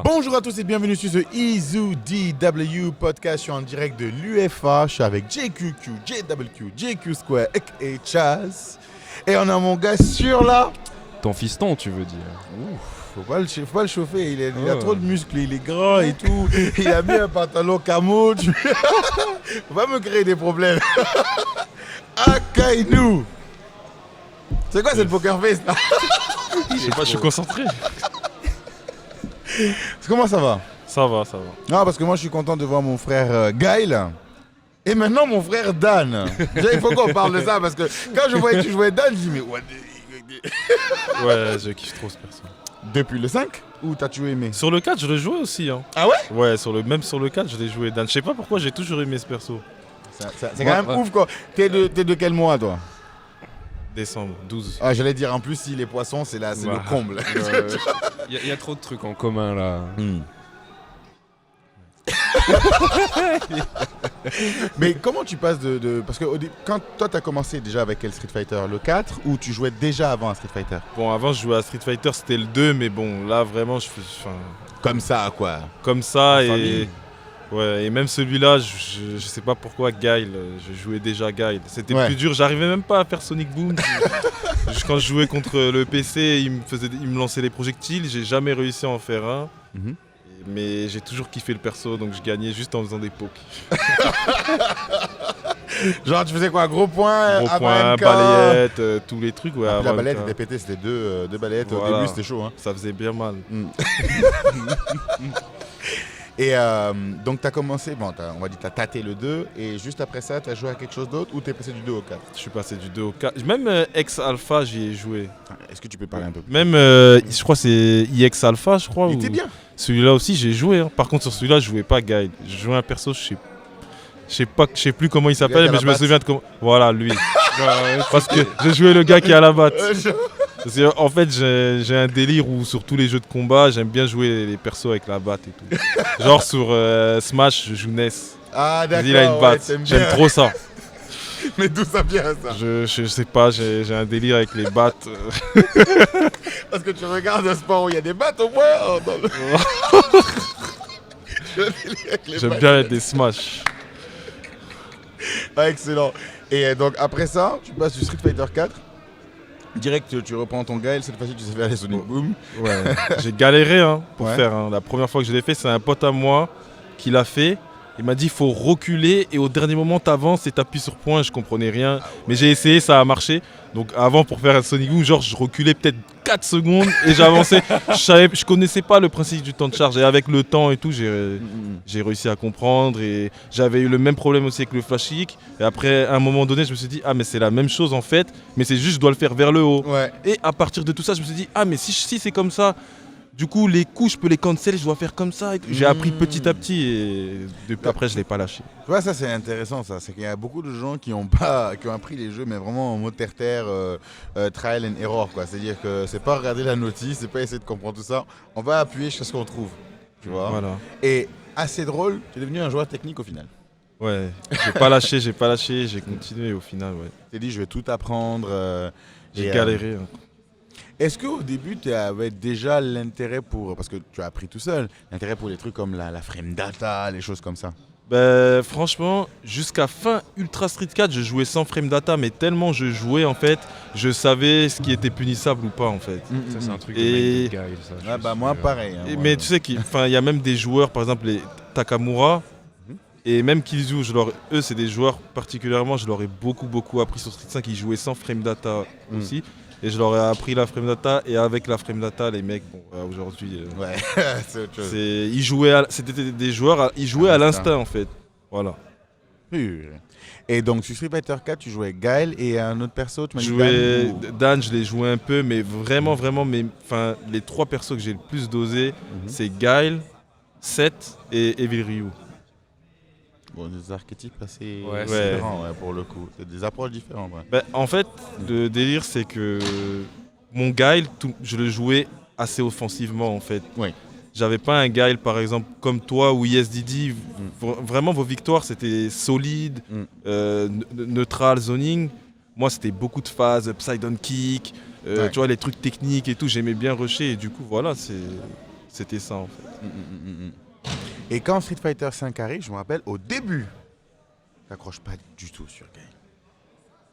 Bonjour à tous et bienvenue sur ce EZODW podcast. Je suis en direct de l'UFA. Je suis avec JQQ, JWQ, JQ Square et Chaz. Et on a mon gars sur là. Ton fiston, tu veux dire. Faut pas le chauffer. Il a trop de muscles, il est grand et tout. Il a mis un pantalon camo. Faut pas me créer des problèmes. Akainu. C'est quoi cette poker face là? Je sais pas, je suis concentré. Comment ça va? Ça va. Non, parce que moi je suis content de voir mon frère Gaël. Et maintenant mon frère Dan. Déjà, il faut qu'on parle de ça parce que quand je voyais que tu jouais Dan, je dis mais what the... Ouais, je kiffe trop ce perso. Depuis le 5 ou t'as-tu aimé? Sur le 4, je le jouais aussi. Hein. Ah ouais? Ouais, même sur le 4, je l'ai joué Dan. Je sais pas pourquoi, j'ai toujours aimé ce perso. C'est quand même ouf quoi. T'es de quel mois toi? Décembre, 12. Ah, j'allais dire en plus si les poissons c'est le comble. Il y a trop de trucs en commun là. Mais comment tu passes de... Parce que quand toi t'as commencé déjà avec quel Street Fighter? Le 4 ou tu jouais déjà avant à Street Fighter? Bon, avant je jouais à Street Fighter, c'était le 2, mais bon, là vraiment je fais... Comme ça quoi. Comme ça En famille. Ouais, et même celui-là, je sais pas pourquoi Guile, je jouais déjà Guile. C'était Ouais. plus dur, j'arrivais même pas à faire Sonic Boom. Quand je jouais contre le PC, il me lançait les projectiles, j'ai jamais réussi à en faire un. Mhm. Mais j'ai toujours kiffé le perso, donc je gagnais juste en faisant des pokes. Genre tu faisais quoi? Gros point, Gros avant point, MK? balayette, tous les trucs. Ouais, Ah, puis la avant balette MK. était pétée, c'était deux balayettes. Au Voilà. début c'était chaud. Hein. Ça faisait bien mal. Et donc tu as commencé, on va dire t'as tâté le 2 et juste après ça tu as joué à quelque chose d'autre ou t'es passé du 2 au 4? Je suis passé du 2 au 4. Même X-Alpha, j'y ai joué. Est-ce que tu peux parler un peu plus? Même, je crois que c'est IX Alpha, je crois. Il ou- était bien. Celui-là aussi, j'ai joué. Hein. Par contre, sur celui-là, je jouais pas Guile. Je jouais un perso, je sais plus comment il Le gars qui s'appelle, a mais la je me batte. souviens de comment. Voilà, lui. Parce que j'ai joué le gars qui a la batte. Parce que, en fait, j'ai un délire où sur tous les jeux de combat, j'aime bien jouer les persos avec la batte et tout. Genre sur Smash, je joue Ness. Ah d'accord, Il a une ouais, batte. t'aimes J'aime bien. trop ça. Mais d'où ça vient ça? Je sais pas, j'ai un délire avec les battes. Parce que tu regardes un sport où il y a des battes au moins. Dans le... Le délire avec les J'aime battes. bien des Smash. Ah, excellent. Et donc après ça, tu passes du Street Fighter 4. Direct, tu reprends ton Gaël, cette fois-ci tu sais faire les Sonic Boom. Ouais. J'ai galéré pour Ouais. faire. La première fois que je l'ai fait, c'est un pote à moi qui l'a fait. Il m'a dit il faut reculer et au dernier moment t'avances et t'appuies sur point. Je comprenais rien. Mais j'ai essayé, ça a marché. Donc avant pour faire un Sonic Boom, genre je reculais peut-être 4 secondes et j'avançais. Je connaissais pas le principe du temps de charge. Et avec le temps et tout, j'ai réussi à comprendre. Et j'avais eu le même problème aussi avec le flash kick. Et après, à un moment donné, je me suis dit, ah mais c'est la même chose en fait. Mais c'est juste je dois le faire vers le haut. Ouais. Et à partir de tout ça, je me suis dit, ah mais si c'est comme ça, du coup les coups je peux les cancel, je dois faire comme ça. J'ai appris petit à petit et depuis après je l'ai pas lâché. Tu vois, ça c'est intéressant, ça. C'est qu'il y a beaucoup de gens qui ont appris les jeux, mais vraiment en mode terre-terre, trial and error, quoi. C'est-à-dire que c'est pas regarder la notice, c'est pas essayer de comprendre tout ça. On va appuyer jusqu'à ce qu'on trouve, tu vois. Voilà. Et assez drôle, tu es devenu un joueur technique au final. Ouais, j'ai pas lâché, j'ai continué au final, ouais. Tu t'es dit, je vais tout apprendre. J'ai et, galéré. Est-ce qu'au début, tu avais déjà l'intérêt pour, parce que tu as appris tout seul, l'intérêt pour les trucs comme la frame data, les choses comme ça? Ben, franchement, jusqu'à fin Ultra Street 4, je jouais sans frame data, mais tellement je jouais en fait, je savais ce qui était punissable ou pas en fait. Ça c'est un truc Et- de mec de Guile, ça. je Ah suis bah sûr. moi pareil. Hein, Et- moi. mais tu sais qu'il y a même des joueurs, par exemple les Takamura et même Killzoo, eux c'est des joueurs particulièrement, je leur ai beaucoup appris sur Street 5, ils jouaient sans frame data aussi. Et je leur ai appris la frame data et avec la frame data les mecs, bon aujourd'hui, Ouais, c'est autre chose. c'était des joueurs, ils jouaient à l'instinct en fait. Voilà. Pur. Et donc sur Street Fighter 4, tu jouais Gaël et un autre perso, tu m'as Je dit jouais Dan, ou- Dan, je l'ai joué un peu, mais vraiment, les 3 persos que j'ai le plus dosé, c'est Guile, Seth et Evil Ryu. Bon, des archétypes assez Ouais, différents pour le coup. C'est des approches différentes. Ouais. Ben, en fait, le délire, c'est que mon Guile, je le jouais assez offensivement en fait. Oui. J'avais pas un Guile par exemple comme toi ou YesDD. Vraiment, vos victoires c'était solide, neutral, zoning. Moi, c'était beaucoup de phases, upside down kick, Ouais. tu vois, les trucs techniques et tout. J'aimais bien rusher et du coup, voilà, C'était ça en fait. Et quand Street Fighter 5 arrive, je me rappelle, au début, t'accroches pas du tout sur Game.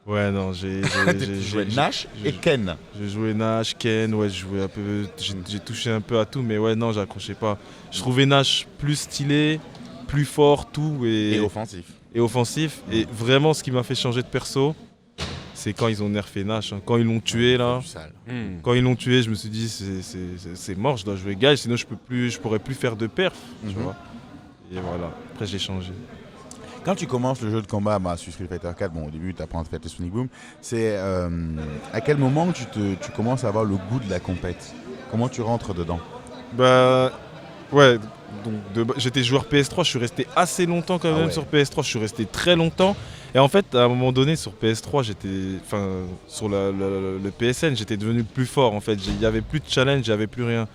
Ouais, non, Tu jouais Nash et Ken. J'ai joué Nash, Ken, ouais, j'ai joué un peu, j'ai touché un peu à tout, mais ouais, non, j'accrochais pas. Je trouvais Nash plus stylé, plus fort, tout Et offensif. et offensif. Et vraiment, ce qui m'a fait changer de perso, c'est quand ils ont nerfé Nash. Hein. Quand ils l'ont tué là, Du sale. quand ils l'ont tué, je me suis dit c'est mort, je dois jouer Guy, sinon je pourrais plus faire de perf, tu vois. Et voilà. Après j'ai changé. Quand tu commences le jeu de combat sur Street Fighter 4, bon au début tu apprends à faire le Sonic Boom, c'est à quel moment tu commences à avoir le goût de la compète? Comment tu rentres dedans? Bah ouais, donc j'étais joueur PS3, je suis resté assez longtemps quand même ouais. sur PS3, je suis resté très longtemps. Et en fait, à un moment donné, sur PS3, sur le PSN, j'étais devenu le plus fort en fait. Il n'y avait plus de challenge, il n'y avait plus rien.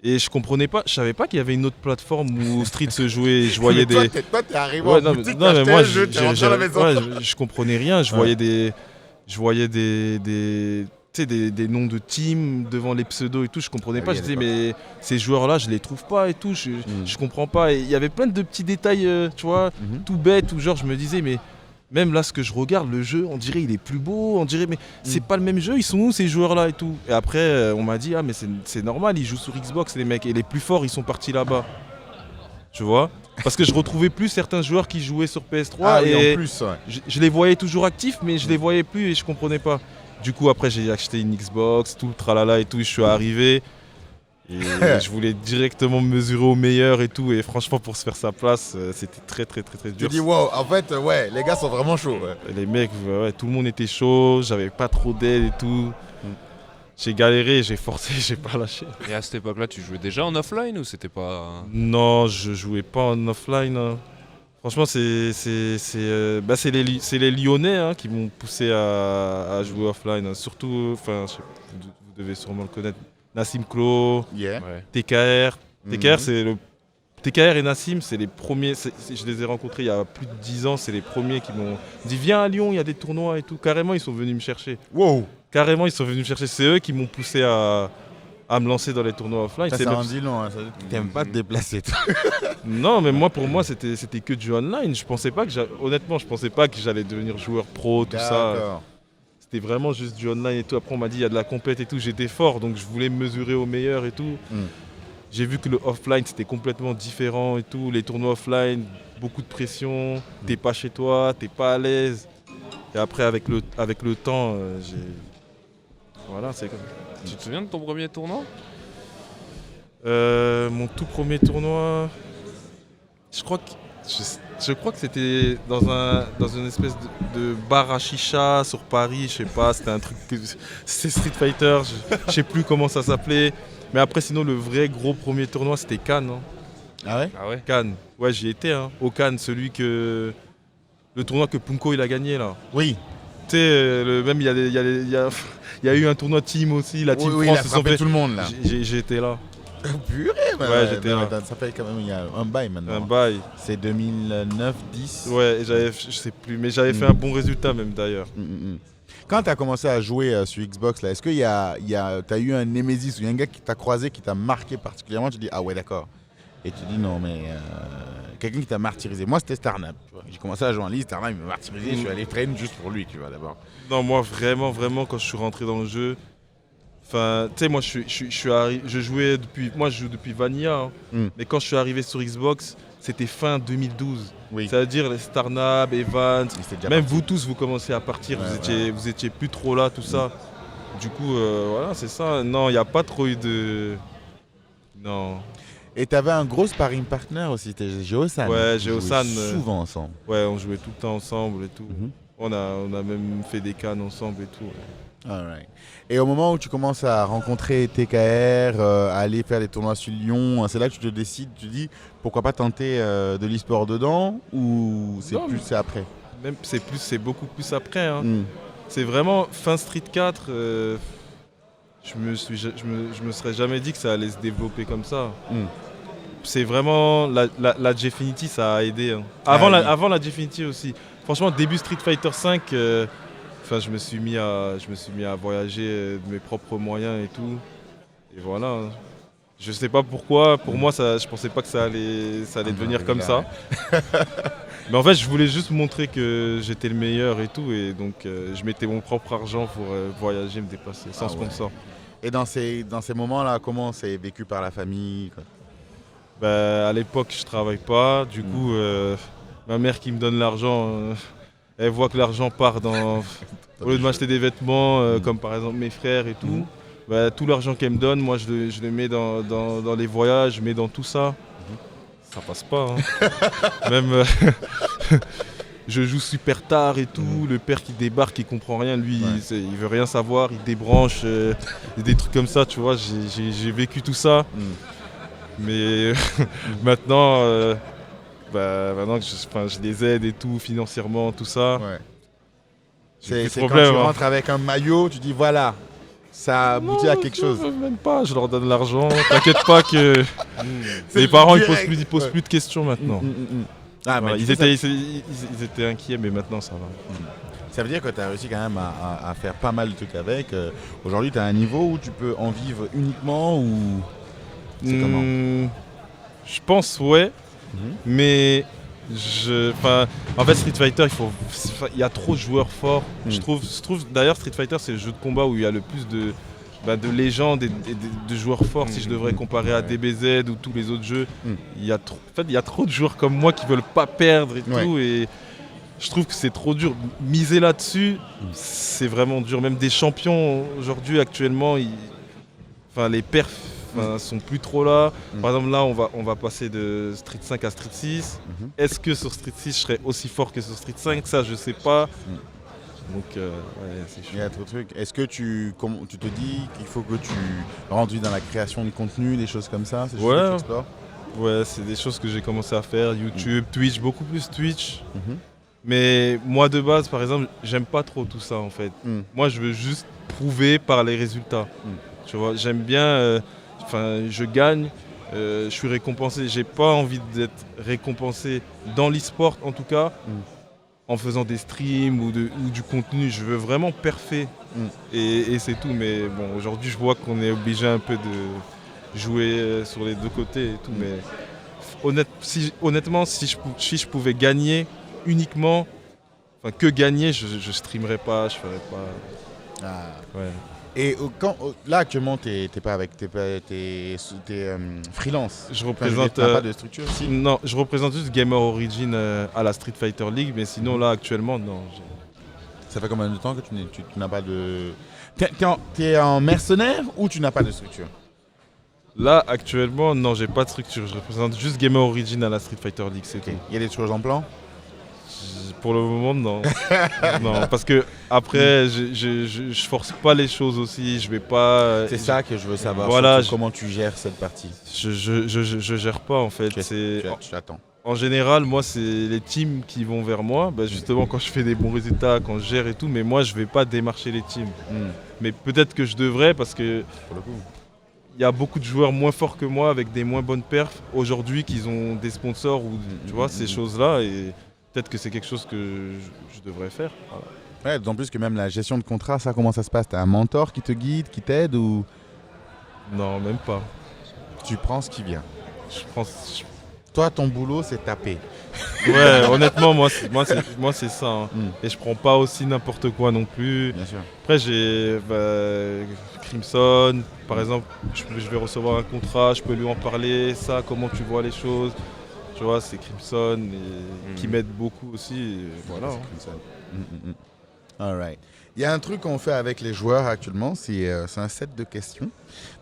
Et je comprenais pas, je savais pas qu'il y avait une autre plateforme où Street se jouait. Je voyais Mais des. toi, t'es arrivé Ouais, en non, boutique, non, mais t'achetais moi, le jeu, t'es rentré à la maison. je comprenais rien. Je Ouais. voyais des noms de teams devant les pseudos et tout. Je comprenais Ah pas. oui, Je à disais, l'époque. mais ces joueurs-là, je les trouve pas et tout. Je comprends pas. Et il y avait plein de petits détails, tu vois, tout bête. Ou genre, je me disais, mais même là, ce que je regarde, le jeu, on dirait il est plus beau. On dirait, mais c'est pas le même jeu. Ils sont où ces joueurs-là et tout. Et après, on m'a dit, ah, mais c'est normal. Ils jouent sur Xbox, les mecs. Et les plus forts, ils sont partis là-bas. Tu vois? Parce que je retrouvais plus certains joueurs qui jouaient sur PS3 Ah oui, et en plus, ouais. je les voyais toujours actifs, mais je les voyais plus et je comprenais pas. Du coup, après, j'ai acheté une Xbox, tout le tralala et tout, et je suis arrivé. Et je voulais directement me mesurer au meilleur et tout. Et franchement, pour se faire sa place, c'était très Tu dur. dis wow, en fait, ouais, les gars sont vraiment chauds. Ouais. Les mecs, ouais, tout le monde était chaud, j'avais pas trop d'aide et tout. J'ai galéré, j'ai forcé, j'ai pas lâché. Et à cette époque-là, tu jouais déjà en offline ou c'était pas... Non, je jouais pas en offline. Hein. Franchement, c'est les Lyonnais hein, qui m'ont poussé à jouer offline. Hein. Surtout, enfin, vous devez sûrement le connaître, Nassim Klo, Yeah. Ouais. TKR. Mhm. TKR et Nassim, c'est les premiers. Je les ai rencontrés il y a plus de 10 ans. C'est les premiers qui m'ont dit viens à Lyon, il y a des tournois et tout. Carrément, ils sont venus me chercher. Wow. Carrément, ils sont venus me chercher. C'est eux qui m'ont poussé à me lancer dans les tournois offline. Ça, C'est ça même- en dit long. Hein. T'aimes pas te déplacer. Toi. Non, mais pour moi, c'était que du online. Honnêtement, je pensais pas que j'allais devenir joueur pro, tout ça. D'accord. C'était vraiment juste du online et tout. Après, on m'a dit il y a de la compète et tout. J'étais fort, donc je voulais me mesurer au meilleur et tout. J'ai vu que le offline, c'était complètement différent et tout. Les tournois offline, beaucoup de pression. T'es pas chez toi, t'es pas à l'aise. Et après, avec le temps, voilà, c'est comme Tu te souviens de ton premier tournoi? mon tout premier tournoi, je crois que c'était dans une espèce de bar à chicha sur Paris, je sais pas, c'était un truc, c'est Street Fighter, je sais plus comment ça s'appelait. Mais après sinon le vrai gros premier tournoi c'était Cannes. Hein. Ah ouais? Ah ouais? Cannes, ouais j'y étais, hein. Au Cannes, le tournoi que Punko il a gagné là. Oui. Tu sais, même il y a eu un tournoi team aussi, la team Oui, France il a se sont frappé fait. tout le monde là. J'ai été là. Purée, Ouais, j'étais là. Ça fait quand même il y a un bail maintenant. Un bail. C'est 2009, 10. Ouais, je sais plus, mais j'avais fait un bon résultat même d'ailleurs. Quand tu as commencé à jouer sur Xbox, là, est-ce que tu as eu un Nemesis ou un gars qui t'a croisé, qui t'a marqué particulièrement? Tu dis, ah ouais, d'accord. Et tu dis, non, mais quelqu'un qui t'a martyrisé. Moi, c'était Starnap. J'ai commencé à jouer en ligne, Starnap, il m'a martyrisé. Je suis allé train juste pour lui, tu vois, d'abord. Non, moi vraiment, quand je suis rentré dans le jeu, enfin, tu sais, moi je suis arrivé, je joue depuis Vanilla, hein. Mais quand je suis arrivé sur Xbox, c'était fin 2012. Oui. C'est-à-dire les Starnab, Evans, Il s'était déjà même parti. vous tous, vous commencez à partir, vous étiez plus trop là, tout ça. Du coup, voilà, c'est ça. Non, il n'y a pas trop eu de... Non. Et tu avais un gros sparring partner aussi, c'était Geosan. Ouais, Vous jouez Geosan, souvent ensemble. Ouais, on jouait tout le temps ensemble et tout. On a même fait des cannes ensemble et tout. Ouais. Alright. Et au moment où tu commences à rencontrer TKR, à aller faire des tournois sur Lyon, c'est là que tu te décides, tu dis pourquoi pas tenter de l'e-sport dedans ou Non, c'est après? Même c'est beaucoup plus après. Hein. C'est vraiment fin Street 4. Je me serais jamais dit que ça allait se développer comme ça. C'est vraiment la Gfinity, ça a aidé. Hein. Avant la Gfinity aussi. Franchement, début Street Fighter 5, je me suis mis à voyager de mes propres moyens et tout. Et voilà. Hein. Je sais pas pourquoi, pour moi, je pensais pas que ça allait devenir comme ça. Mais en fait, je voulais juste montrer que j'étais le meilleur et tout, et donc je mettais mon propre argent pour voyager, me déplacer, sans sponsor. Et dans ces moments-là, comment c'est vécu par la famille, quoi? Bah, à l'époque, je travaille pas, du coup, ma mère qui me donne l'argent, elle voit que l'argent part dans... Au lieu de m'acheter des vêtements, comme par exemple mes frères et tout, bah, tout l'argent qu'elle me donne, moi je le mets dans les voyages, je mets dans tout ça. Ça passe pas. Hein. Même je joue super tard et tout, le père qui débarque, il comprend rien, lui il veut rien savoir, il débranche, des trucs comme ça, tu vois, j'ai vécu tout ça. Mais maintenant, maintenant que je les aide et tout, financièrement, tout ça. Ouais. C'est quand tu rentres avec un maillot, tu dis voilà, ça a abouti à quelque chose. Même pas, je leur donne l'argent. T'inquiète pas que les parents ils posent plus de questions maintenant. Ah, mais ils étaient inquiets, mais maintenant ça va. Ça veut dire que tu as réussi quand même à faire pas mal de trucs avec. Aujourd'hui, tu as un niveau où tu peux en vivre uniquement ou c'est comment? Je pense ouais, mais en fait Street Fighter, il y a trop de joueurs forts. Je trouve d'ailleurs Street Fighter c'est le jeu de combat où il y a le plus de légendes et de joueurs forts. Si je devrais comparer à DBZ ou tous les autres jeux, il y a trop de joueurs comme moi qui veulent pas perdre et tout, et je trouve que c'est trop dur. Miser là-dessus, c'est vraiment dur. Même des champions aujourd'hui actuellement, les perfs sont plus trop là. Par exemple là on va passer de Street 5 à Street 6. Est-ce que sur Street 6 je serais aussi fort que sur Street 5? Ça je sais pas. Donc c'est chaud. Il y a trop de trucs. Est-ce que tu te dis qu'il faut que tu rentres dans la création de contenu, des choses comme ça? C'est des choses que tu explores? Ouais, c'est des choses que j'ai commencé à faire. YouTube, Twitch, beaucoup plus Twitch. Mais moi de base par exemple, j'aime pas trop tout ça en fait. Moi je veux juste prouver par les résultats. Tu vois, j'aime bien... je gagne, je suis récompensé. J'ai pas envie d'être récompensé dans l'e-sport en tout cas, en faisant des streams ou du contenu. Je veux vraiment perfer et c'est tout. Mais bon, aujourd'hui je vois qu'on est obligé un peu de jouer sur les deux côtés et tout. Mais honnêtement, si je pouvais gagner uniquement, que gagner, je streamerais pas, je ferais pas. Ouais. Et là actuellement t'es freelance. Je représente pas de structure aussi. Non, je représente juste Gamer Origin à la Street Fighter League, mais sinon là actuellement non. Ça fait combien de temps que tu n'as pas de... T'es en mercenaire ou tu n'as pas de structure? Là actuellement non, j'ai pas de structure. Je représente juste Gamer Origin à la Street Fighter League, c'est tout. Il y a des choses en plan? Pour le moment, non. Non, parce que après, je force pas les choses aussi. Je vais pas. C'est ça que je veux savoir. Voilà, comment tu gères cette partie. Je gère pas en fait. Tu attends. En général, moi, c'est les teams qui vont vers moi. Justement, quand je fais des bons résultats, quand je gère et tout, mais moi, je vais pas démarcher les teams. Mais peut-être que je devrais, parce que pour le coup, il y a beaucoup de joueurs moins forts que moi avec des moins bonnes perfs aujourd'hui qui ont des sponsors ou tu vois ces choses-là, et peut-être que c'est quelque chose que je devrais faire. Voilà. Ouais, d'autant plus que même la gestion de contrat, ça, comment ça se passe? T'as un mentor qui te guide, qui t'aide ou... Non, même pas. Tu prends ce qui vient. Toi, ton boulot, c'est taper. Ouais, honnêtement, moi c'est ça. Hein. Et je prends pas aussi n'importe quoi non plus. Bien sûr. Après, j'ai Crimson, par exemple, je vais recevoir un contrat, je peux lui en parler. Ça, comment tu vois les choses? Tu vois, c'est Crimson qui m'aide beaucoup aussi. Et voilà. Hein. All right. Il y a un truc qu'on fait avec les joueurs actuellement, c'est un set de questions.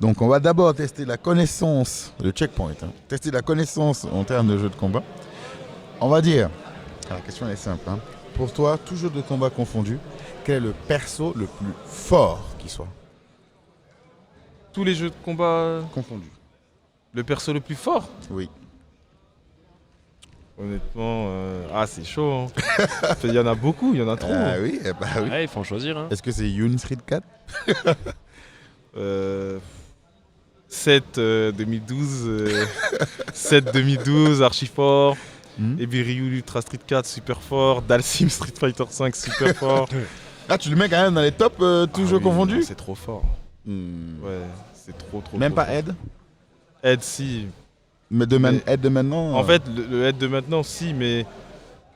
Donc on va d'abord tester la connaissance, le checkpoint, tester la connaissance en termes de jeu de combat. On va dire, la question est simple, pour toi, tout jeu de combat confondu, quel est le perso le plus fort qui soit? Tous les jeux de combat confondus. Le perso le plus fort? Oui. Honnêtement, c'est chaud. Hein. Il y en a beaucoup, il y en a trop. Oui. Ouais, il faut en choisir. Hein. Est-ce que c'est Yoon Street 4 7 2012, 7 2012, archi fort. Ebi Ryu Ultra Street 4, super fort. Dalsim Street Fighter 5, super fort. Ah, tu le mets quand même dans les tops, tous jeux confondus? C'est trop fort. Ouais, c'est trop. Même trop pas fort. Ed? Head, si. Mais Head de maintenant En fait, le head de maintenant, si, mais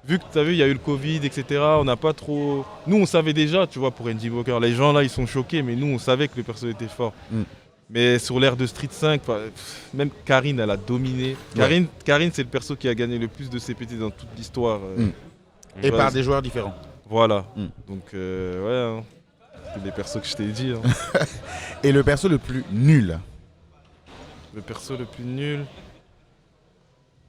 vu que tu as vu, il y a eu le Covid, etc., on n'a pas trop. Nous, on savait déjà, tu vois, pour Andy Walker. Les gens là, ils sont choqués, mais nous, on savait que le perso était fort. Mais sur l'ère de Street 5, même Karine, elle a dominé. Karine, c'est le perso qui a gagné le plus de CPT dans toute l'histoire. Et par des joueurs différents. Voilà. Donc, ouais, hein. C'est les persos que je t'ai dit. Hein. Et le perso le plus nul. Le perso le plus nul.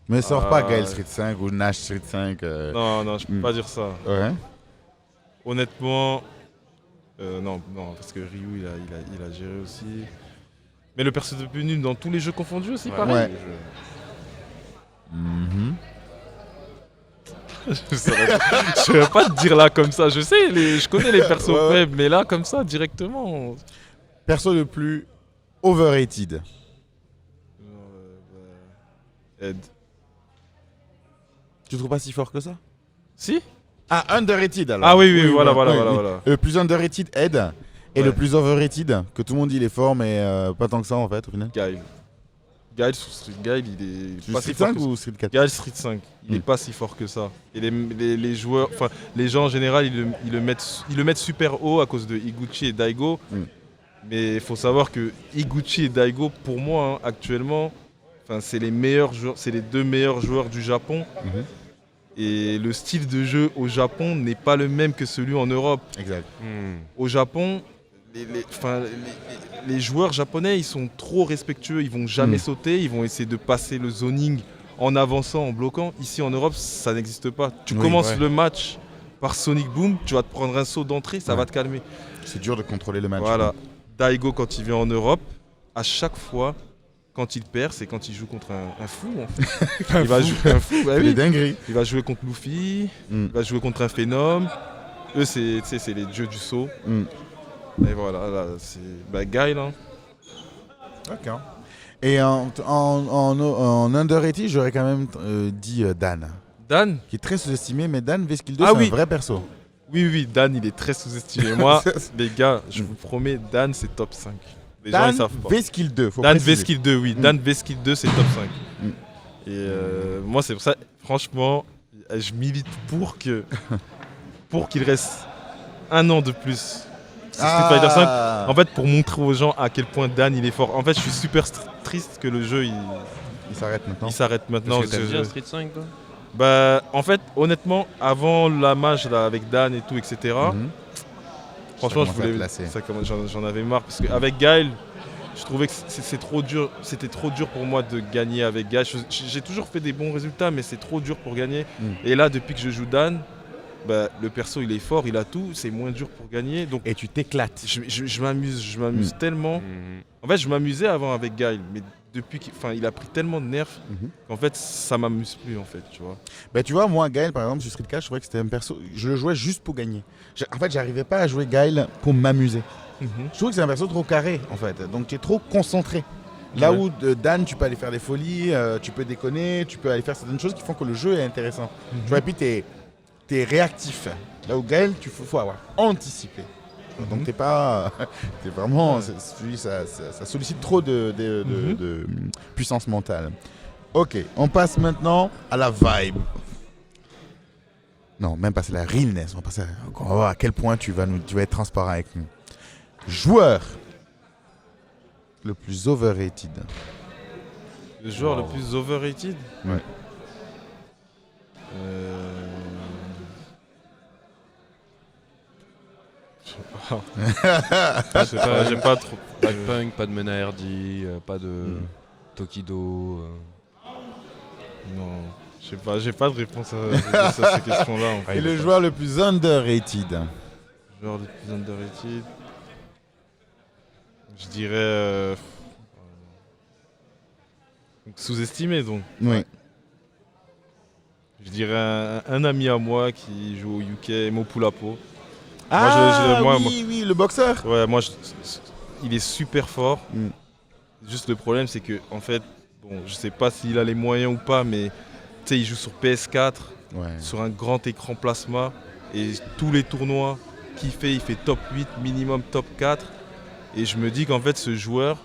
Mais sors pas Gaël Street 5 ou Nash Street 5. Non, je peux pas dire ça. Ouais. Honnêtement, non, parce que Ryu, il a géré aussi. Mais le perso le plus nul dans tous les jeux confondus aussi, pareil. Ouais. Je saurais pas te dire là comme ça. Je sais, je connais les persos faibles, mais là, comme ça, directement. Perso le plus overrated. Ed. Tu trouves pas si fort que ça? Si? Ah, underrated alors. Ah oui, voilà. Le plus underrated, Ed. Et le plus overrated, que tout le monde dit il est fort, mais pas tant que ça en fait au final. Gaël sur Street Guile, il est pas Street si fort 5 que ou Street 4? Gaël Street 5, il est pas si fort que ça. Et les joueurs, enfin les gens en général, ils le mettent super haut à cause de Higuchi et Daigo. Mais il faut savoir que Higuchi et Daigo, pour moi, hein, actuellement, c'est les meilleurs joueurs, c'est les deux meilleurs joueurs du Japon. Et le style de jeu au Japon n'est pas le même que celui en Europe. Exact. Au Japon, les joueurs japonais, ils sont trop respectueux, ils vont jamais sauter, ils vont essayer de passer le zoning en avançant, en bloquant. Ici en Europe, ça n'existe pas. Tu commences le match par Sonic Boom, tu vas te prendre un saut d'entrée, ça va te calmer. C'est dur de contrôler le match. Voilà. Daigo, quand il vient en Europe, à chaque fois, quand il perd, c'est quand il joue contre un fou. En fait. Il va jouer un fou. Bah, oui. Dinguerie. Il va jouer contre Luffy, il va jouer contre un Phénom. Eux, c'est les dieux du saut. Et voilà, là, c'est Guile. Hein. D'accord. Et en underrated, j'aurais quand même dit Dan. Dan, qui est très sous-estimé, mais Dan Veskill 2, Ah c'est oui. un vrai perso. Oui, Dan, il est très sous-estimé. Moi, les gars, je vous promets, Dan, c'est top 5. Les gens, Dan ils savent pas. Veskill 2, faut Dan préciser. Veskill 2, oui. Dan Veskill 2, c'est top 5. Et moi, c'est pour ça, franchement, je milite pour qu'il reste un an de plus. Street Fighter 5. En fait, pour montrer aux gens à quel point Dan, il est fort. En fait, je suis super triste que le jeu, il s'arrête maintenant. Il s'arrête maintenant. Parce que t'aimes bien Street 5, toi? Bah, en fait, honnêtement, avant la match là, avec Dan et tout, etc., franchement, j'en avais marre. Parce qu'avec Guile, je trouvais que c'était trop dur pour moi de gagner avec Guile. J'ai toujours fait des bons résultats, mais c'est trop dur pour gagner. Et là, depuis que je joue Dan, bah, le perso il est fort, il a tout, c'est moins dur pour gagner. Donc, et tu t'éclates. Je m'amuse tellement. En fait, je m'amusais avant avec Guile, mais depuis qu'il a pris tellement de nerfs qu'en fait ça m'amuse plus en fait, tu vois. Bah tu vois, moi Guile par exemple sur Street 4, je trouvais que c'était un perso, je le jouais juste pour gagner. En fait, j'arrivais pas à jouer Guile pour m'amuser. Je trouve que c'est un perso trop carré en fait, donc tu es trop concentré. Là où Dan, tu peux aller faire des folies, tu peux déconner, tu peux aller faire certaines choses qui font que le jeu est intéressant. Tu vois, et puis t'es réactif. Là où Guile, faut avoir anticipé. Donc t'es pas, t'es vraiment, ça sollicite trop de puissance mentale. Ok, on passe maintenant à la vibe. Non, même pas, c'est la realness. On va voir à quel point tu vas être transparent avec nous. Joueur le plus overrated. Le joueur le plus overrated? Ouais. J'ai pas trop. Pas de Punk, pas de Mena RD, pas de Tokido. Non, j'ai pas de réponse à ces questions-là. En fait. Et le joueur le plus underrated? Le joueur le plus underrated, je dirais sous-estimé donc. Oui. Je dirais un ami à moi qui joue au UK, Mopulapo. Oui, le boxeur. Ouais, il est super fort. Juste le problème, c'est que en fait, bon, je sais pas s'il a les moyens ou pas, mais tu sais, il joue sur PS4, sur un grand écran plasma, et tous les tournois qu'il fait, il fait top 8, minimum top 4. Et je me dis qu'en fait, ce joueur,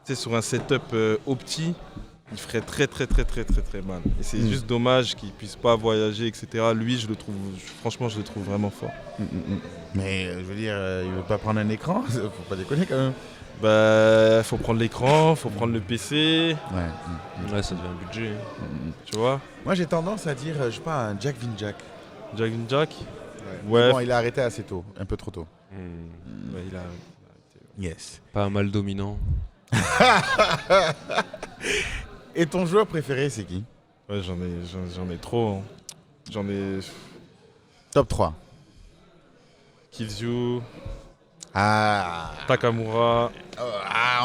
sais, sur un setup opti, il ferait très mal. Et c'est juste dommage qu'il puisse pas voyager, etc. Lui, franchement, je le trouve vraiment fort. Mais je veux dire, il veut pas prendre un écran, faut pas déconner quand même. Bah, faut prendre l'écran, faut prendre le PC, Ouais. Ouais, ça devient un budget. tu vois. Moi j'ai tendance à dire, je sais pas, un Jack Vinjack. Jack and Jack. Ouais. Bon, il a arrêté assez tôt, un peu trop tôt. Ouais, il a... Yes. Pas un mal dominant. Et ton joueur préféré, c'est qui? Ouais, j'en ai trop. Hein. J'en ai... Top 3. Killzue, Ah. Takamura.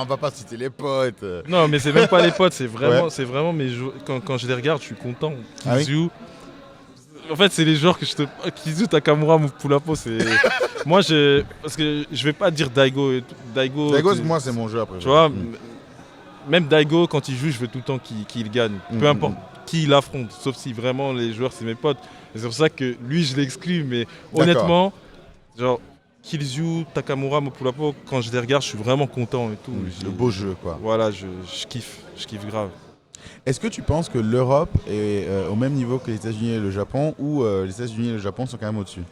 On va pas citer les potes. Non, mais c'est même pas les potes, c'est vraiment, Ouais. c'est vraiment mes joueurs. Quand je les regarde, je suis content. Ah oui Killzue. En fait, c'est les joueurs que je te. Killzue, Takamura, Mupulapo, c'est. Moi, parce que je vais pas dire Daigo. Daigo, Moi, c'est mon joueur préféré. tu vois, même Daigo, quand il joue, je veux tout le temps qu'il gagne. Peu importe qui il affronte, sauf si vraiment les joueurs, c'est mes potes. Et c'est pour ça que lui, je l'exclus. Mais honnêtement, genre, Killzue, Takamura, Mupulapo, quand je les regarde, je suis vraiment content et tout. Le beau jeu, quoi. Voilà, je kiffe grave. Est-ce que tu penses que l'Europe est au même niveau que les États-Unis et le Japon, ou les États-Unis et le Japon sont quand même au-dessus?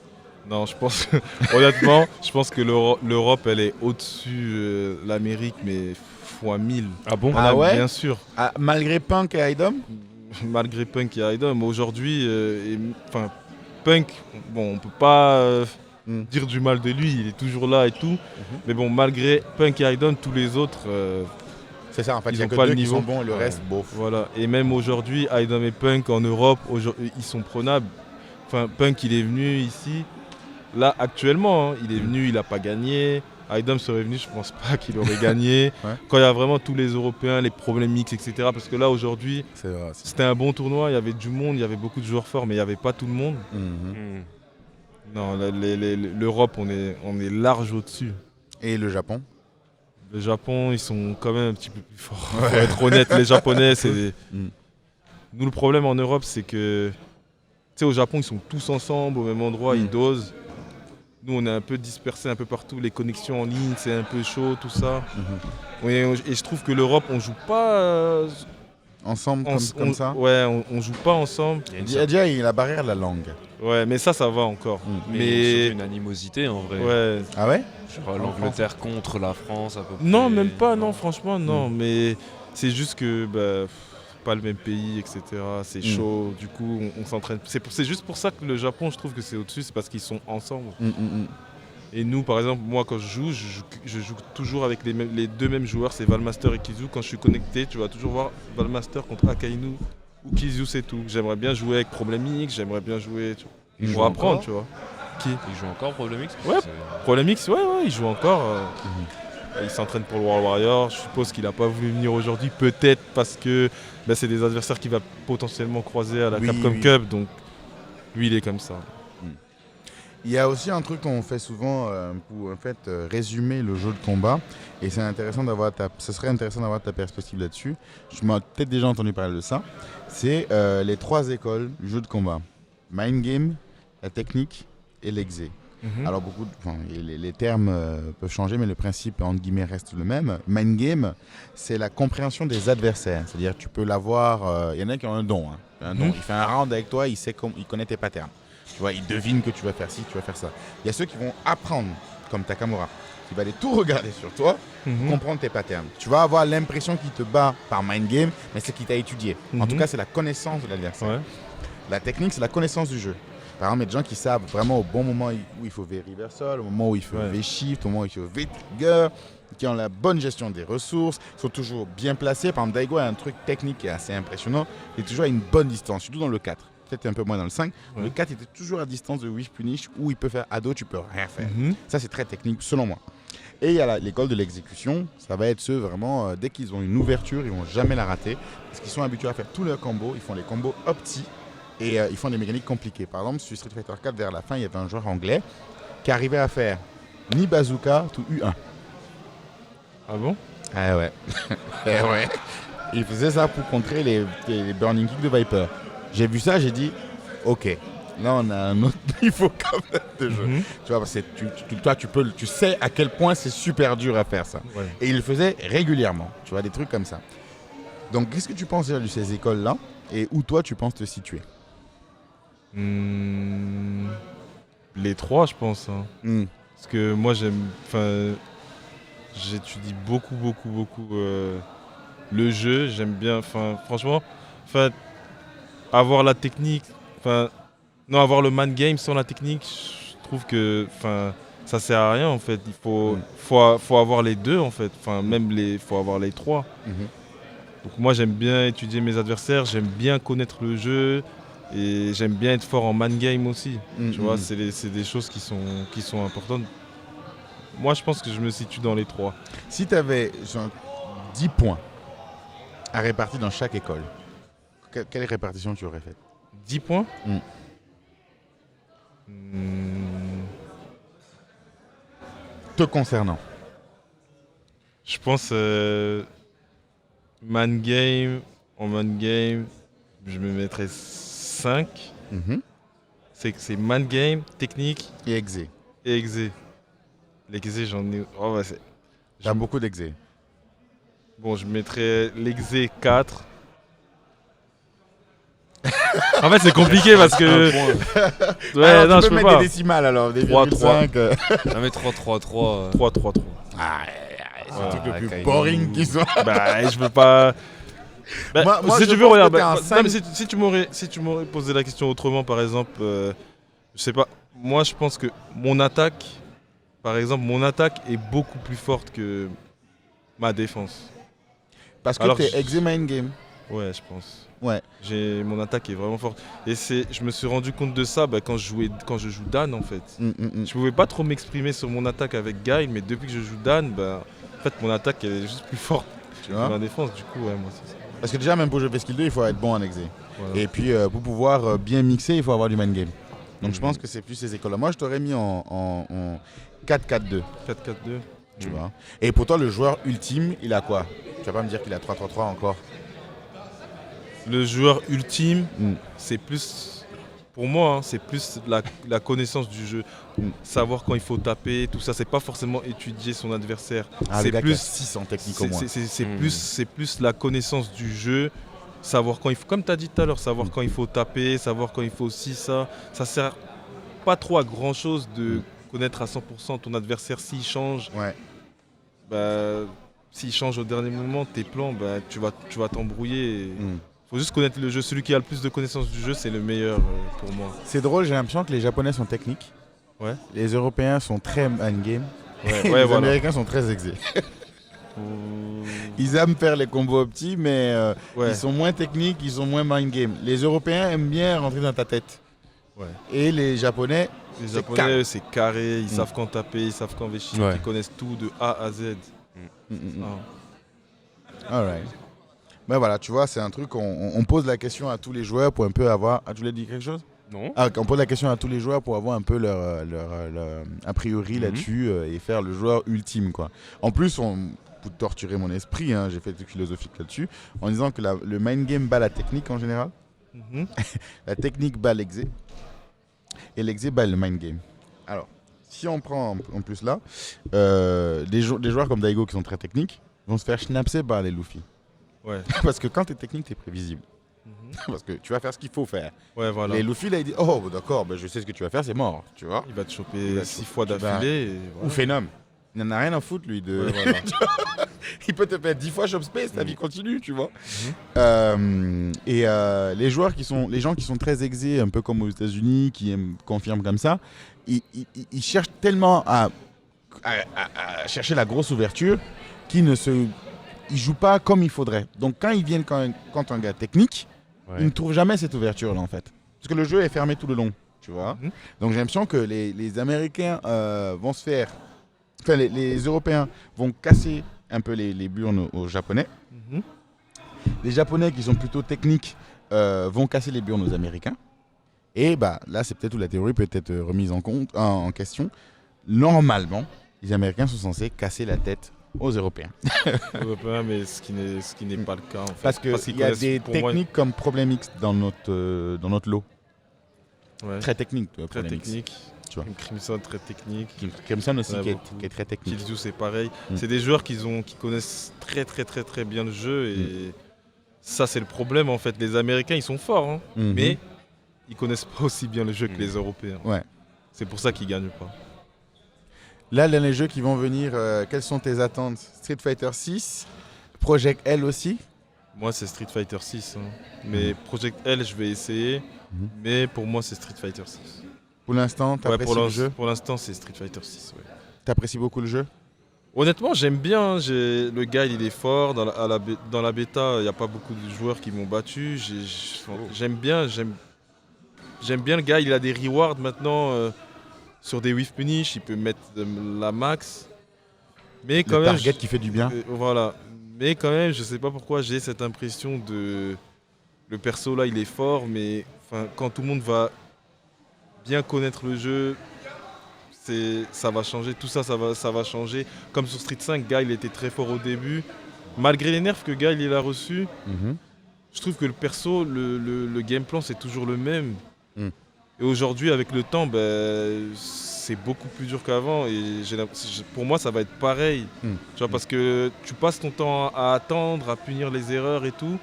Non, je pense, honnêtement, je pense que l'Europe, elle est au-dessus de l'Amérique, mais fois 1000. Ah bon? Ah ouais? Bien sûr. Ah, malgré Punk et Idom? Malgré Punk et Idom, aujourd'hui, Punk, bon, on peut pas dire du mal de lui, il est toujours là et tout. Mais bon, malgré Punk et Idom, tous les autres, C'est ça, en fait, il ils y a ont que pas deux le qui niveau. sont bons et le reste, bof. voilà. Et même aujourd'hui, Idom et Punk en Europe, ils sont prenables. Enfin, Punk, il est venu ici. Là, actuellement, hein, il est venu, il n'a pas gagné. Idom serait venu, je pense pas qu'il aurait gagné. Ouais. Quand il y a vraiment tous les Européens, les problèmes mix, etc. Parce que là, aujourd'hui, C'est vrai. c'était un bon tournoi, il y avait du monde, il y avait beaucoup de joueurs forts, mais il n'y avait pas tout le monde. Non, l'Europe, on est large au-dessus. Et le Japon? Le Japon, ils sont quand même un petit peu plus forts. Pour être honnête, les Japonais, c'est... Nous, le problème en Europe, c'est que... Tu sais, au Japon, ils sont tous ensemble, au même endroit, ils dosent. Nous, on est un peu dispersés un peu partout. Les connexions en ligne, c'est un peu chaud, tout ça. Et je trouve que l'Europe, on joue pas... Ensemble, comme ça? Ouais, on joue pas ensemble. Il y a déjà la barrière de la langue. Ouais, mais ça va encore. Mais surtout une animosité en vrai. Ouais. Ah ouais? Genre l'Angleterre contre la France à peu près. Non, même pas, non, franchement, non. Mais c'est juste que, pas le même pays, etc. C'est chaud, du coup, on s'entraîne. C'est juste pour ça que le Japon, je trouve que c'est au-dessus, c'est parce qu'ils sont ensemble. Et nous, par exemple, moi, quand je joue toujours avec les deux mêmes joueurs, c'est Valmaster et Killzue. Quand je suis connecté, tu vas toujours voir Valmaster contre Akainu ou Killzue, c'est tout. J'aimerais bien jouer avec Problem X, j'aimerais bien jouer pour apprendre, tu vois. Qui? Ils jouent encore Problem X? Ouais, Problem X, ouais, il joue encore. Il s'entraîne pour le World Warrior. Je suppose qu'il n'a pas voulu venir aujourd'hui, peut-être parce que c'est des adversaires qu'il va potentiellement croiser à la Capcom Cup. Donc, lui, il est comme ça. Il y a aussi un truc qu'on fait souvent pour en fait résumer le jeu de combat, et c'est intéressant d'avoir ce serait intéressant d'avoir ta perspective là-dessus. Je m'ai peut-être déjà entendu parler de ça. C'est les trois écoles du jeu de combat: mind game, la technique et l'exé. Alors les termes peuvent changer, mais le principe entre guillemets reste le même. Mind game, c'est la compréhension des adversaires. C'est-à-dire tu peux l'avoir. Il y en a qui ont un don. Il fait un round avec toi, il connaît tes patterns. Tu vois, il devine que tu vas faire ci, tu vas faire ça. Il y a ceux qui vont apprendre, comme Takamura, qui va aller tout regarder sur toi, comprendre tes patterns. Tu vas avoir l'impression qu'il te bat par mind game, mais c'est qu'il t'a étudié. En tout cas, c'est la connaissance de l'adversaire. Ouais. La technique, c'est la connaissance du jeu. Par exemple, il y a des gens qui savent vraiment au bon moment où il faut V-reversal, au moment où il faut V-shift, au moment où il faut V-trigger, qui ont la bonne gestion des ressources, sont toujours bien placés. Par exemple, Daigo a un truc technique qui est assez impressionnant. Il est toujours à une bonne distance, surtout dans le 4. Peut-être un peu moins dans le 5. Le 4 était toujours à distance de Wish Punish, où il peut faire ado, tu peux rien faire. Ça, c'est très technique, selon moi. Et il y a l'école de l'exécution. Ça va être ceux vraiment, dès qu'ils ont une ouverture, ils ne vont jamais la rater. Parce qu'ils sont habitués à faire tous leurs combos. Ils font les combos opti. Et ils font des mécaniques compliquées. Par exemple, sur Street Fighter 4, vers la fin, il y avait un joueur anglais qui arrivait à faire ni bazooka, tout U1. Ah bon? Ah ouais. Eh ouais. Il faisait ça pour contrer les Burning Kick de Viper. J'ai vu ça, j'ai dit, ok, là on a un autre niveau quand même de jeu. Mhm. Tu vois, parce que toi tu sais à quel point c'est super dur à faire ça. Ouais. Et il le faisait régulièrement, tu vois, des trucs comme ça. Donc qu'est-ce que tu penses déjà de ces écoles-là et où toi tu penses te situer? Les trois, je pense. Hein. Hmm. Parce que moi, j'étudie beaucoup le jeu. J'aime bien, franchement, avoir la technique, avoir le man game sans la technique, je trouve que, ça sert à rien en fait. Il faut avoir les deux en fait. Faut avoir les trois. Mhm. Donc moi, j'aime bien étudier mes adversaires. J'aime bien connaître le jeu. Et j'aime bien être fort en man game aussi. Tu vois, c'est des choses qui sont importantes. Moi, je pense que je me situe dans les trois. Si tu avais 10 points à répartir dans chaque école, quelle répartition tu aurais faite? 10 points Mm. Te concernant. Je pense man game, en man game, je me mettrais 5. Mhm. C'est man game, technique Et exé. et exé. L'exé, j'en ai... T'as beaucoup d'exé. Bon, je mettrais l'exé 4. En fait, c'est compliqué parce que... Ouais, Alors, non, tu je peux peux mettre pas. des décimales alors, des 3, 0,5. Ah mais 3-3-3. 3. Ah, c'est Voilà, le truc le plus Kainou. boring qui soit. Bah, je veux pas... Bah, Moi, si je tu veux, pense que regarde. t'es un Non, cinq. mais si tu m'aurais posé la question autrement, par exemple, je sais pas. Moi, je pense que mon attaque est beaucoup plus forte que ma défense. Parce que Alors, t'es exé mind game. Ouais, je pense. Ouais. Mon attaque est vraiment forte. Et je me suis rendu compte de ça quand je joue Dan en fait. Je pouvais pas trop m'exprimer sur mon attaque avec Guile, mais depuis que je joue Dan, en fait mon attaque elle est juste plus forte Tu que vois. ma défense. Du coup, ouais, moi c'est ça. Parce que déjà, même pour jouer Skill 2, il faut être bon en exé. Voilà. Et puis, pour pouvoir bien mixer, il faut avoir du mind game. Donc, je pense que c'est plus ces écoles-là. Moi, je t'aurais mis en 4-4-2. 4-4-2. Tu vois. Et pour toi, le joueur ultime, il a quoi? Tu vas pas me dire qu'il a 3-3-3 encore. Le joueur ultime, Mm. c'est plus, pour moi, hein, c'est plus la connaissance du jeu. Mm. Savoir quand il faut taper, tout ça. C'est pas forcément étudier son adversaire. Ah, le c'est gars qui a plus, 6 en technique au moins. c'est plus la connaissance du jeu. Savoir quand il faut, comme tu as dit tout à l'heure, savoir quand il faut taper, savoir quand il faut aussi ça. Ça sert pas trop à grand chose de connaître à 100% ton adversaire s'il change. Ouais. S'il change au dernier moment, tes plans, tu vas t'embrouiller. Mm. Faut juste connaître le jeu. Celui qui a le plus de connaissances du jeu, c'est le meilleur pour moi. C'est drôle, j'ai l'impression que les Japonais sont techniques. Ouais. Les Européens sont très man game. Ouais, Les voilà. Américains sont très exé. Ils aiment faire les combos petits, mais Ouais. ils sont moins techniques, ils sont moins mind game. Les Européens aiment bien rentrer dans ta tête. Ouais. Et les Japonais, Les c'est Japonais, carré. c'est carré. Ils savent quand taper, ils savent quand véchir. Ouais. Ils connaissent tout de A à Z. Ah. Alright. Ben voilà, tu vois, c'est un truc, on pose la question à tous les joueurs pour un peu avoir... Ah, tu voulais dire quelque chose? Non. Ah, on pose la question à tous les joueurs pour avoir un peu leur a priori là-dessus et faire le joueur ultime, quoi. En plus, pour torturer mon esprit, hein, j'ai fait des trucs philosophiques là-dessus, en disant que le mind game bat la technique en général, Mhm. la technique bat l'exé, et l'exé bat le mind game. Alors, si on prend en plus là, des joueurs comme Daigo qui sont très techniques vont se faire schnapser par les Luffy. Ouais. Parce que quand tu es technique, tu es prévisible. Mhm. Parce que tu vas faire ce qu'il faut faire. Ouais, voilà. Les Luffy, là, ils disent oh, d'accord, ben, je sais ce que tu vas faire, c'est mort. Tu vois. Il va te Il choper va te 6 fois choper. d'affilée. et Ou voilà. Phenom. Il n'en a rien à foutre, lui. De... Ouais, voilà. Il peut te faire 10 fois Shop Space, ta vie continue, tu vois. Mhm. Les gens qui sont très exés, un peu comme aux États-Unis, qui confirment comme ça, ils cherchent tellement à chercher la grosse ouverture qu'ils ne jouent pas comme il faudrait. Donc quand ils viennent quand un gars technique, Ouais. ils ne trouvent jamais cette ouverture-là, en fait. Parce que le jeu est fermé tout le long, tu vois. Mhm. Donc j'ai l'impression que les Américains vont se faire... Enfin, les Européens vont casser un peu les burnes aux Japonais. Mhm. Les Japonais qui sont plutôt techniques vont casser les burnes aux Américains. Et bah, là, c'est peut-être où la théorie peut être remise en question. Normalement, les Américains sont censés casser la tête aux Européens. Européen, mais ce qui n'est pas le cas en fait. Parce qu'ils qu'il y a connaissent, des pour moi, techniques comme Problem X dans notre lot. Ouais. Très technique, pour Très les Knicks. technique. tu vois. Crimson, très technique. Clemson aussi, Ouais, qui beaucoup. est très technique. Killzoo, c'est pareil. Mm. C'est des joueurs qui connaissent très bien le jeu. Et ça, c'est le problème, en fait. Les Américains, ils sont forts, hein, Mhm. mais ils connaissent pas aussi bien le jeu que les Européens. Ouais. C'est pour ça qu'ils gagnent pas. Là, dans les jeux qui vont venir, quelles sont tes attentes? Street Fighter 6, Project L aussi. Moi, c'est Street Fighter 6. Mais Project L, je vais essayer. Mhm. Mais pour moi, c'est Street Fighter 6. Pour l'instant, tu Ouais, apprécies le jeu? pour l'instant, c'est Street Fighter 6. Ouais. Tu apprécies beaucoup le jeu? Honnêtement, j'aime bien. Le gars, il est fort. Dans la bêta, il n'y a pas beaucoup de joueurs qui m'ont battu. J'aime bien. J'aime bien le gars. Il a des rewards maintenant sur des whiff punish. Il peut mettre la max. Mais quand Le même, target qui fait du bien. voilà. Mais quand même, je sais pas pourquoi j'ai cette impression de le perso là, il est fort, mais quand tout le monde va bien connaître le jeu, ça va changer. Tout ça, ça va changer. Comme sur Street 5, Guile était très fort au début. Malgré les nerfs que Guile il a reçus, Mhm. je trouve que le perso, le game plan, c'est toujours le même. Mm. Et aujourd'hui, avec le temps, c'est beaucoup plus dur qu'avant. Et pour moi, ça va être pareil. Mm. Tu vois, parce que tu passes ton temps à attendre, à punir les erreurs et tout.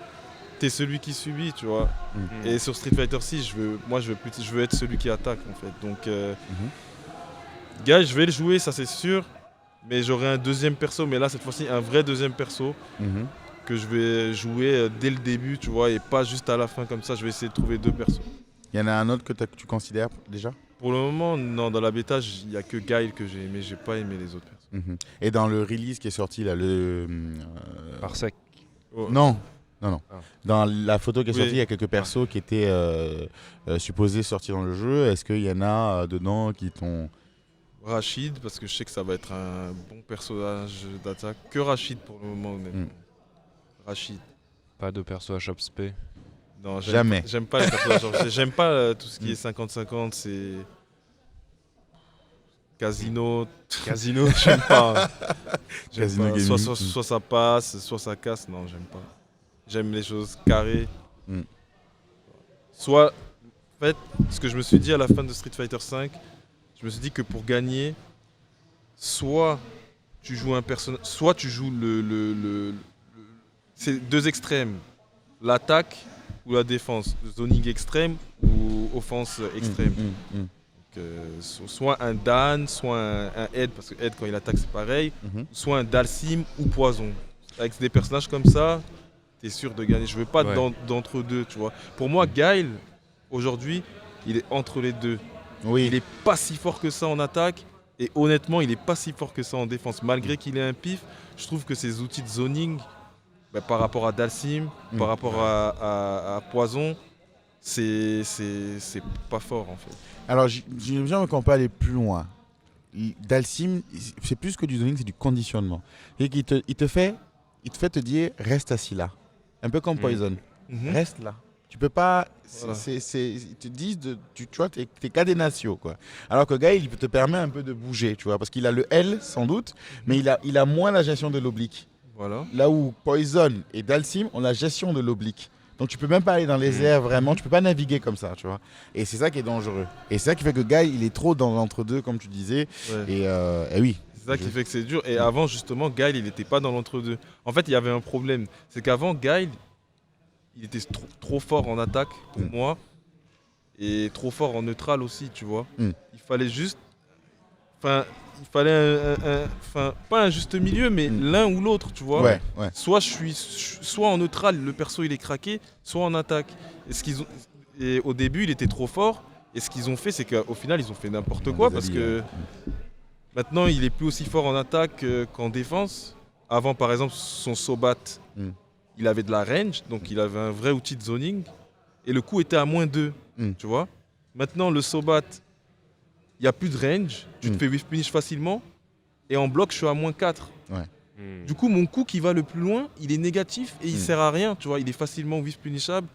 T'es celui qui subit, tu vois. Mm. Et sur Street Fighter 6, je veux être celui qui attaque, en fait. Donc, Guy, je vais le jouer, ça c'est sûr. Mais j'aurai un deuxième perso, mais là, cette fois-ci, un vrai deuxième perso Mhm. que je vais jouer dès le début, tu vois, et pas juste à la fin comme ça. Je vais essayer de trouver deux persos. Il y en a un autre que tu considères déjà? Pour le moment, non, dans la bêta, il n'y a que Guile que j'ai aimé, j'ai pas aimé les autres persos. Mhm. Et dans le release qui est sorti, là, Parsec. Oh, Non. Ah. Dans la photo qui est Oui. sortie, il y a quelques persos qui étaient supposés sortir dans le jeu. Est-ce qu'il y en a dedans qui t'ont... Rachid, parce que je sais que ça va être un bon personnage d'attaque. Que Rachid pour le moment, honnêtement. Rachid. Pas de perso à Shop Spé. Non, Jamais. J'aime pas les personnages. J'aime pas tout ce qui est 50-50, c'est. Casino. Casino. J'aime pas. J'aime Casino pas. gaming. Soit ça passe, soit ça casse. Non, j'aime pas. J'aime les choses carrées. Mm. Soit. En fait, ce que je me suis dit à la fin de Street Fighter V, je me suis dit que pour gagner, soit tu joues un personnage. Soit tu joues c'est deux extrêmes. L'attaque ou la défense. Zoning extrême ou offense extrême. Donc, soit un Dan, soit un Ed, parce que Ed quand il attaque c'est pareil, Mhm. soit un Dalsim ou Poison. Avec des personnages comme ça, t'es sûr de gagner. Je veux pas Ouais. d'entre deux, tu vois. Pour moi, Guile, aujourd'hui, il est entre les deux. Oui. Il est pas si fort que ça en attaque, et honnêtement, il est pas si fort que ça en défense. Malgré qu'il ait un pif, je trouve que ses outils de zoning, par rapport à Dalsim, par rapport à Poison, c'est pas fort en fait. Alors, j'aimerais qu'on peut aller plus loin. Dalsim, c'est plus que du zoning, c'est du conditionnement. Et il te fait te dire, reste assis là. Un peu comme Poison. Reste là. Tu peux pas. Voilà. Ils te disent, tu vois, t'es cadenatio, quoi. Alors que Guy, il te permet un peu de bouger, tu vois, parce qu'il a le L, sans doute, mais il a moins la gestion de l'oblique. Voilà. Là où Poison et Dalsim ont la gestion de l'oblique. Donc tu peux même pas aller dans les airs vraiment, tu peux pas naviguer comme ça, tu vois. Et c'est ça qui est dangereux. Et c'est ça qui fait que Guy, il est trop dans l'entre-deux, comme tu disais. Ouais. Et oui. C'est ça qui fait que c'est dur. Et avant, justement, Guile, il n'était pas dans l'entre-deux. En fait, il y avait un problème. C'est qu'avant, Guile, il était trop fort en attaque pour moi. Et trop fort en neutral aussi, tu vois. Il fallait juste. Enfin, il fallait pas un juste milieu, mais l'un ou l'autre, tu vois. Ouais. Soit en neutral, le perso il est craqué, soit en attaque. Et au début, il était trop fort. Et ce qu'ils ont fait, c'est qu'au final, ils ont fait n'importe quoi parce que maintenant, il est plus aussi fort en attaque qu'en défense. Avant, par exemple, son Sobat, il avait de la range, donc il avait un vrai outil de zoning. Et le coup était à -2, tu vois. Maintenant, le Sobat, il n'y a plus de range, tu te fais whiff punish facilement. Et en bloc, je suis à -4. Ouais. Du coup, mon coup qui va le plus loin, il est négatif et il sert à rien, tu vois. Il est facilement whiff punishable.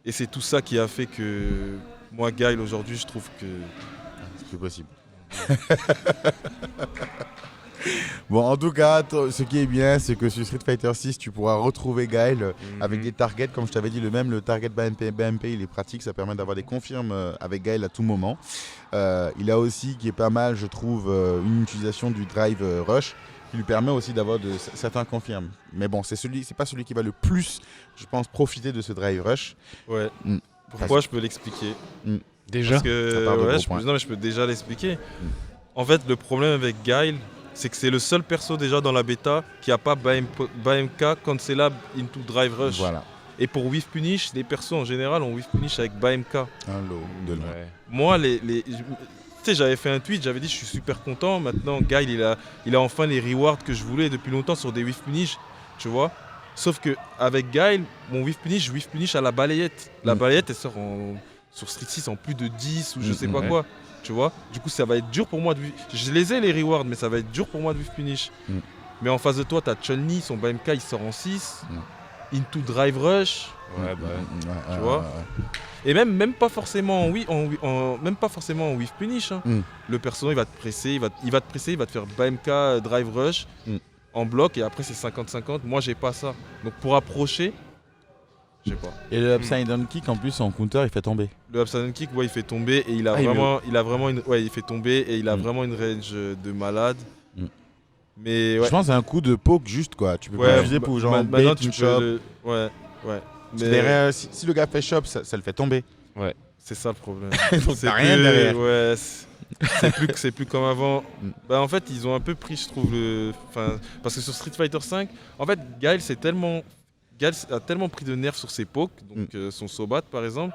Et c'est tout ça qui a fait que moi, Guile, aujourd'hui, je trouve que... C'est plus possible. Bon, en tout cas, ce qui est bien, c'est que sur Street Fighter 6, tu pourras retrouver Guile avec des targets. Comme je t'avais dit, le target BMP, il est pratique. Ça permet d'avoir des confirmes avec Guile à tout moment. Il a aussi, qui est pas mal, je trouve, une utilisation du drive rush qui lui permet aussi d'avoir certains confirmes. Mais bon, c'est pas celui qui va le plus, je pense, profiter de ce drive rush. Ouais. Mm. Pourquoi je peux l'expliquer Déjà Parce que Ça part de gros points. non, mais je peux déjà l'expliquer. En fait, le problème avec Guile, c'est que c'est le seul perso déjà dans la bêta qui a pas BMK Cancelable into Drive Rush. Voilà, Et pour Whiff Punish, les persos en général ont Whiff Punish avec BMK. un lot de loin. Ouais. Moi, tu sais, j'avais fait un tweet, j'avais dit je suis super content. Maintenant, Guile, il a enfin les rewards que je voulais depuis longtemps sur des Whiff Punish, tu vois. Sauf que avec Guile, mon Whiff Punish à la balayette. La balayette, elle sort sur Street 6 en plus de 10 ou je sais pas ouais. quoi. Tu vois, du coup ça va être dur pour moi de je les ai les rewards, mais ça va être dur pour moi de Whiff Punish. Mais en face de toi, t'as Chun-Li, son BMK il sort en 6, into Drive Rush, Ouais, bah, tu vois. Et même pas forcément même pas forcément en Whiff Punish. Hein. Le perso il va te presser, il va te faire BMK Drive Rush en bloc et après c'est 50-50. Moi j'ai pas ça. Donc pour approcher, je sais pas. Et le upside down kick, en plus, en counter, il fait tomber. Le upside kick, ouais, il fait tomber et il a vraiment il fait tomber et il a vraiment une range de malade. Mais ouais. Je pense que c'est un coup de poke juste, quoi. Tu peux Ouais, pas viser pour genre maintenant bait tu une peux shop. Ouais. Parce que derrière, si le gars fait shop, ça le fait tomber. C'est ça le problème. Donc C'est t'as rien que- derrière. Ouais, c'est plus comme avant. Bah en fait, ils ont un peu pris, je trouve parce que sur Street Fighter 5, en fait, Guile a tellement pris de nerfs sur ses pokes, donc son Sobat par exemple,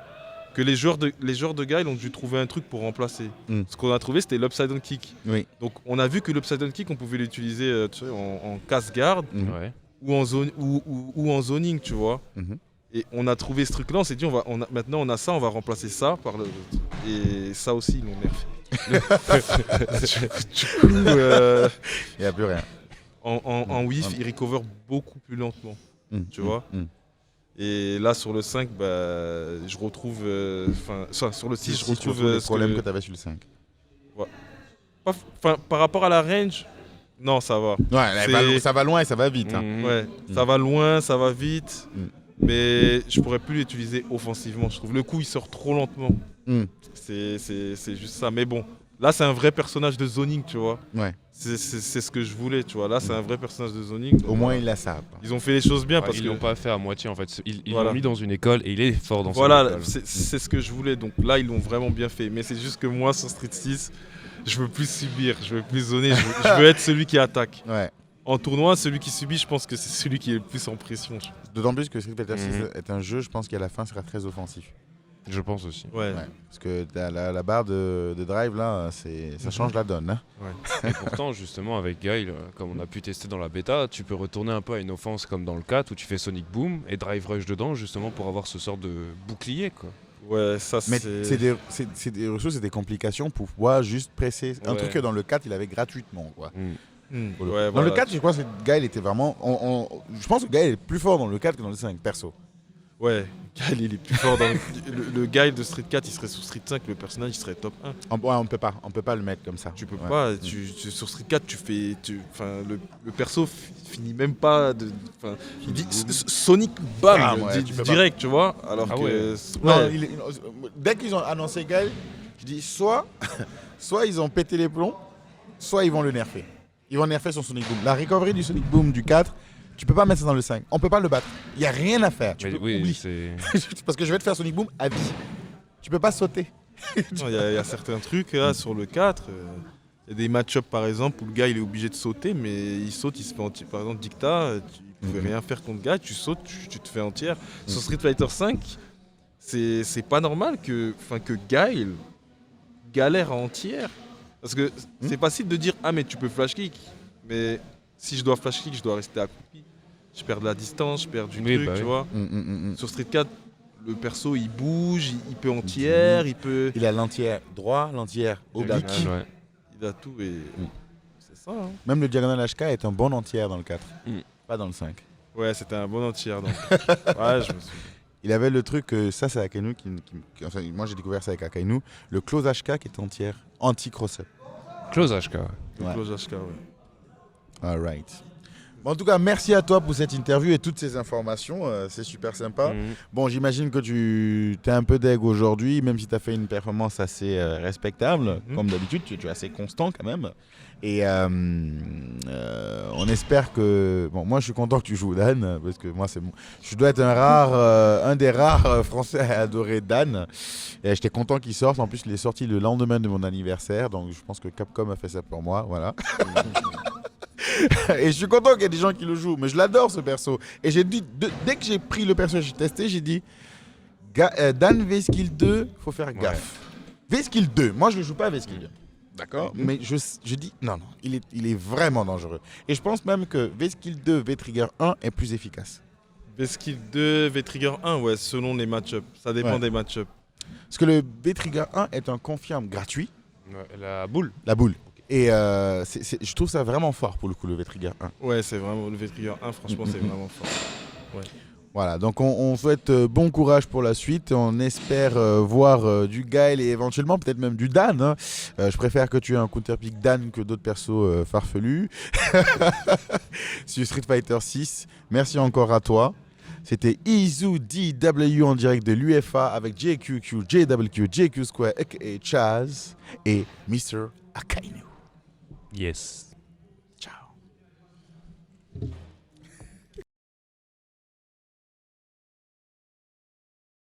que les joueurs de Guile ont dû trouver un truc pour remplacer. Ce qu'on a trouvé, c'était l'upside down kick. Oui. Donc on a vu que l'upside down kick, on pouvait l'utiliser tu sais, en casse-garde ouais. ou en zoning, tu vois. Et on a trouvé ce truc-là, on s'est dit, maintenant on a ça, on va remplacer ça par le... Et ça aussi, ils l'ont nerfé. du coup, Il n'y a plus rien. en whiff, il recover beaucoup plus lentement, tu vois. Et là, sur le 5, bah, je retrouve... sur le 6, je retrouve... le problème que tu avais sur le 5. Par rapport à la range, non, ça va. Ouais, ça va loin et ça va vite. Hein. Ouais, ça va loin, ça va vite. Mais je pourrais plus l'utiliser offensivement, je trouve. Le coup, il sort trop lentement. C'est juste ça. Mais bon, là, c'est un vrai personnage de zoning, tu vois. Ouais. C'est ce que je voulais, tu vois. Là, c'est un vrai personnage de zoning. Au moins, il a ça. Ils ont fait les choses bien parce ils que... l'ont pas fait à moitié en fait. Ils Voilà. l'ont mis dans une école et il est fort dans son Voilà, école. c'est ce que je voulais. Donc là, ils l'ont vraiment bien fait. Mais c'est juste que moi, sur Street 6, je veux plus subir, je veux plus zoner, je veux être celui qui attaque. Ouais. En tournoi, celui qui subit, je pense que c'est celui qui est le plus en pression. D'autant plus que Street Fighter 6 est un jeu, je pense qu'à la fin, sera très offensif. Je pense aussi. Ouais. Parce que la barre de drive, là, ça change la donne. Hein. Et pourtant, justement, avec Guile, comme on a pu tester dans la bêta, tu peux retourner un peu à une offense comme dans le 4 où tu fais Sonic Boom et Drive Rush dedans, justement pour avoir ce sort de bouclier, quoi. Ouais, ça Mais c'est... c'est des ressources et des complications pour pouvoir juste presser. Un Ouais. truc que dans le 4, il avait gratuitement. Quoi. Ouais, Dans le 4, je crois que Guile était vraiment. Je pense que Guile est plus fort dans le 4 que dans le 5, perso. Ouais, Guile, il est plus fort dans le Guile de Street 4, il serait sur Street 5, le personnage, il serait top 1. On peut pas le mettre comme ça. Tu peux Ouais. pas, sur Street 4, le perso finit même pas de... Il dit Sonic Bam, Ah, ouais, tu peux direct, tu vois, alors Ah que... ouais. Non, ouais. dès qu'ils ont annoncé Guile, je dis soit ils ont pété les plombs, soit ils vont le nerfer. Ils vont nerfer son Sonic Boom. La recovery du Sonic Boom du 4, tu peux pas mettre ça dans le 5. On peut pas le battre. Il n'y a rien à faire. Tu Mais peux oui, oublier. c'est. Parce que je vais te faire Sonic Boom à vie. Tu peux pas sauter. Non, il y a certains trucs là sur le 4. Il y a des match-up par exemple où le gars il est obligé de sauter, mais il saute, il se fait entier. Par exemple, Dicta, tu pouvais rien faire contre le gars, tu sautes, tu te fais entière. Sur Street Fighter 5, c'est pas normal que Guile galère à entière. Parce que c'est facile de dire ah mais tu peux flash kick, mais si je dois flash kick, je dois rester accroupi. Je perds de la distance, je perds du Oui, truc, bah tu oui. vois. Sur Street 4, le perso il bouge, il peut entière, il peut. Il a l'entière droit, l'entière oblique. Ouais. Il a tout et. C'est ça, hein. Même le diagonal HK est un bon entière dans le 4. Mm. Pas dans le 5. Ouais, c'était un bon entière donc. Ouais, je me suis. Il avait le truc, ça c'est Akainu enfin, moi j'ai découvert ça avec Akainu, le close HK qui est entière, anti-cross-up. Close HK. Le Ouais. close HK, ouais. All right. Bon, en tout cas, merci à toi pour cette interview et toutes ces informations. C'est super sympa. Bon, j'imagine que tu es un peu deg aujourd'hui, même si tu as fait une performance assez respectable. Comme d'habitude, tu es assez constant quand même. Et on espère que... Bon, moi, je suis content que tu joues Dan, parce que moi, je dois être un des rares Français à adorer Dan. Et j'étais content qu'il sorte. En plus, il est sorti le lendemain de mon anniversaire. Donc, je pense que Capcom a fait ça pour moi. Voilà. Et je suis content qu'il y ait des gens qui le jouent, mais je l'adore ce perso. Et j'ai dit, dès que j'ai pris le perso et j'ai testé, j'ai dit Dan V-Skill 2, faut faire gaffe. V-Skill 2, moi je le joue pas à V-Skill 2. D'accord. Mais je dis non, il est vraiment dangereux. Et je pense même que V-Skill 2, V-Trigger 1 est plus efficace. V-Skill 2, V-Trigger 1, ouais, selon les match-ups. Ça dépend des match-ups. Parce que le V-Trigger 1 est un confirme gratuit. Ouais, la boule. La boule. Et je trouve ça vraiment fort pour le coup, le V-Trigger 1. Ouais, c'est vraiment le V-Trigger 1, franchement, c'est vraiment fort. Ouais. Voilà, donc on souhaite bon courage pour la suite. On espère voir du Gaël et éventuellement peut-être même du Dan. Hein. Je préfère que tu aies un counterpick Dan que d'autres persos farfelus. Sur Street Fighter 6. Merci encore à toi. C'était Izu DW en direct de l'UFA avec JQQ, JWQ, JQ Square, aka Chaz et Mr. Akainu. Yes.